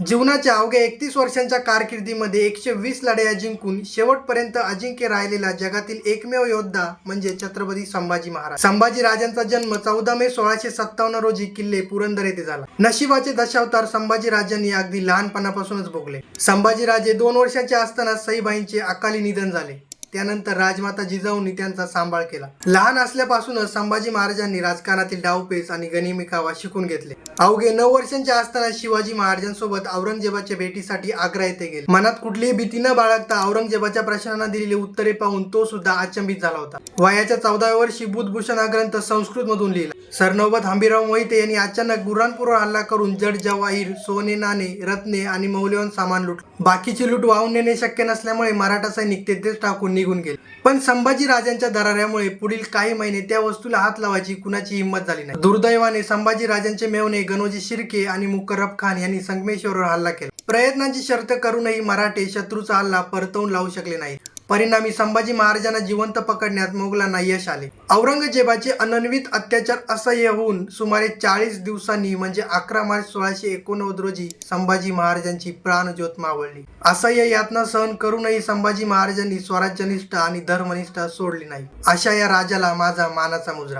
जीवनाच्या अवघ्या 31 वर्षांच्या कारकिर्दीमध्ये 120 लढाया जिंकून शेवटपर्यंत अजिंक्य राहिलेला जगातील एकमेव योद्धा म्हणजे छत्रपती संभाजी महाराज. संभाजी राजांचा जन्म 14 मे 1657 रोजी किल्ले पुरंदर येथे झाला. नशिबाचे दशावतार संभाजी राजांनी अगदी लहानपणापासूनच भोगले. संभाजी राजे 2 वर्षांचे असताना सईबाईंचे अकाली निधन झाले. त्यानंतर राजमाता जिजाऊंनी त्यांचा सांभाळ केला. लहान असल्यापासूनच संभाजी महाराजांनी राजकारणातील डावपेच आणि गनिमी कावा शिकून घेतले. अवघे 9 वर्षांचे असताना शिवाजी महाराजांसोबत औरंगजेबाच्या भेटीसाठी आग्रा येथे गेले. मनात कुठलीही भीती न बाळगता औरंगजेबाच्या प्रश्नांना दिलेली उत्तरे पाहून तो सुद्धा अचंबित झाला होता. वयाच्या 14व्या वर्षी बुधभूषण हा ग्रंथ संस्कृत मधून लिहिला. सरनौबत हंबीरराव मोहिते यांनी अचानक बुऱ्हाणपूरवर हल्ला करून जड जवाहीर, सोने, नाणे, रत्ने आणि मौल्यवान सामान लुटले. बाकीची लूट वाहून नेणे शक्य नसल्यामुळे मराठा सैनिक तेथेच टाकून निघून गेले. पण संभाजी राजांच्या दराऱ्यामुळे पुढील काही महिने त्या वस्तूला हात लावायची कुणाची हिंमत झाली नाही. दुर्दैवाने संभाजी राजांचे मेव्हणे गणोजी शिर्के आणि मुकर्रब खान यांनी संगमेश्वरवर हल्ला केला. प्रयत्नांची शर्त करूनही मराठे शत्रूचा हल्ला परतवून लावू शकले नाही. परिणामी संभाजी महाराजांना जिवंत पकडण्यात मोगलांना यश आले. औरंगजेबाचे अनन्वित अत्याचार असह्य होऊन सुमारे 40 दिवसांनी म्हणजे 11 मार्च 1689 रोजी संभाजी महाराजांची प्राणज्योत मावळली. असह्य यातना सहन करूनही संभाजी महाराजांनी स्वराज्यनिष्ठा आणि धर्मनिष्ठा सोडली नाही. अशा या राजाला माझा मानाचा मुजरा.